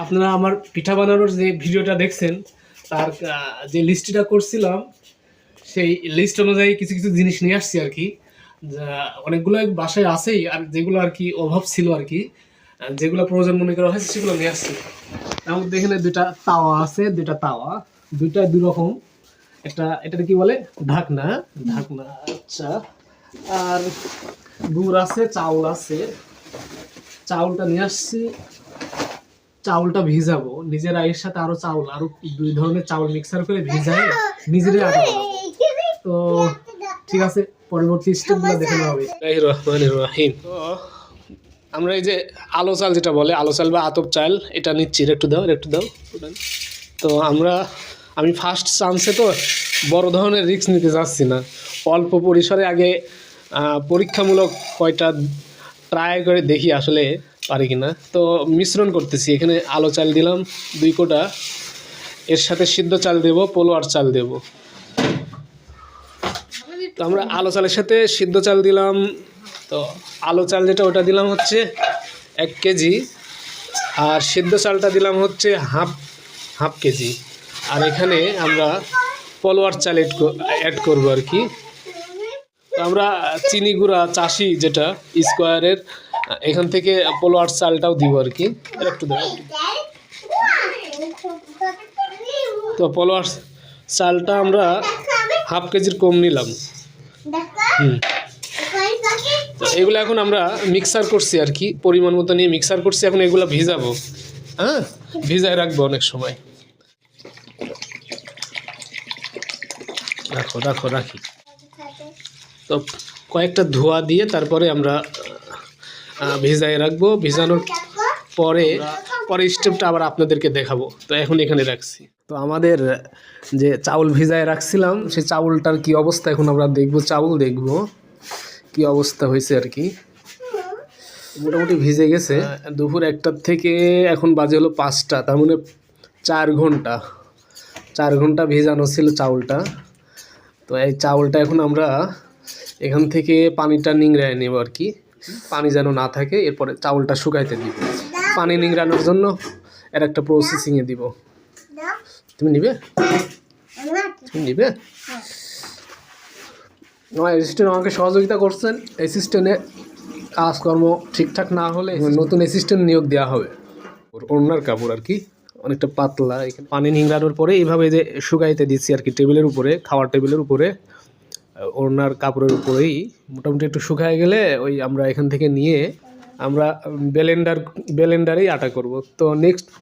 আপনারা আমার পিঠা বানানোর যে ভিডিওটা দেখছেন তার যে লিস্টটা করছিলাম সেই লিস্ট অনুযায়ী কিছু কিছু জিনিস নিয়ে আসছি আর কি। অনেকগুলো বাসায় আছেই, আর যেগুলো আর কি অভাব ছিল আর কি, যেগুলো প্রয়োজন মনে করা হয়েছে সেগুলো নিয়ে আসছি। তার মধ্যে এখানে দুটা তাওয়া আছে, দুইটা দুই রকম। এটা কি বলে, ঢাকনা। ঢাকনা, আচ্ছা। আর গুড় আছে, চাউল আছে। চাউলটা নিয়ে আসছি, চাউলটা ভিজাবো নিজের, এর সাথে আরো চাউল, আরো দুই ধরনের চাউল মিক্সার করে ভিজাই নিজেরই আটা বানাবো। তো ঠিক আছে, পরবর্তী স্টেপগুলো দেখে নেওয়া হবে। রহমানির রহিম। তো আমরা এই যে আলো চাল যেটা বলে, আলো চাল বা আতপ চাল, এটা নিচ্ছি। একটু দাও। তো আমি ফার্স্ট চান্সে তো বড় ধরনের রিস্ক নিতে চাচ্ছি না, অল্প পরিসরে আগে পরীক্ষামূলক কয়টা ট্রাই করে দেখি আসলে পারি কিনা। তো মিশ্রণ করতেছি, এখানে আলো চাল দিলাম 2 কোটা, এর সাথে সিদ্ধ চাল দেব, পোলোয়ার চাল দেব। তো আমরা আলো চালের সাথে সিদ্ধ চাল দিলাম। তো আলো চাল যেটা ওটা দিলাম হচ্ছে 1 কেজি, আর সিদ্ধ চালটা দিলাম হচ্ছে হাফ কেজি। আর এখানে আমরা পোলোয়ার চাল অ্যাড করবো আর কি। তো আমরা চিনি গুঁড়া চাষি যেটা স্কোয়ারের, এখান থেকে পোলোয়ার চালটাও দিব আর কি। একটু দাও। তো পোলোয়ার চালটা আমরা হাফ কেজির কম নিলাম। তো এগুলো এখন আমরা মিক্সার করছি আর কি, পরিমাণ মতো নিয়ে মিক্সার করছি। এখন এগুলো ভিজাবো, হ্যাঁ, ভিজায় রাখবো অনেক সময়। রাখি। তো কয়েকটা ধোয়া দিয়ে তারপরে আমরা ভিজায় রাখবো। ভিজানোর পরে স্টেপটা আবার আপনাদেরকে দেখাবো। তো এখন এখানে রাখছি। তো আমাদের যে চাউল ভিজায় রাখছিলাম সেই চাউলটার কি অবস্থা এখন আমরা দেখবো। চাউল দেখবো কি অবস্থা হয়েছে আর কি। মোটামুটি ভিজে গেছে। দুপুর 1টার থেকে এখন বাজে হলো 5টা, তার মানে 4 ঘন্টা ভিজানো ছিল চাউলটা। তো এই চাউলটা এখন আমরা এখান থেকে পানিটা নিংড়ায় নেব আর কি, পানি যেন না থাকে। এরপরে চাউলটা শুকাইতে দিব, পানি নিংড়ানোর জন্য এর একটা প্রসেসিংয়ে দিব। তুমি নিবে? অ্যাসিস্ট্যান্ট আমাকে সহযোগিতা করছেন। অ্যাসিস্ট্যান্টের কাজকর্ম ঠিকঠাক না হলে নতুন অ্যাসিস্ট্যান্ট নিয়োগ দেওয়া হবে। ওড়নার কাপড় আর কি, অনেকটা পাতলা। এখানে পানি নিংড়ানোর পরে এইভাবে যে শুকাইতে দিচ্ছি আর কি, টেবিলের উপরে, খাওয়ার টেবিলের উপরে, ওড়নার কাপড়ের উপরেই মোটামুটি একটু শুকায় গেলে ওই আমরা এখান থেকে নিয়ে আমরা ব্লেন্ডারেই আটা করব। তো নেক্সট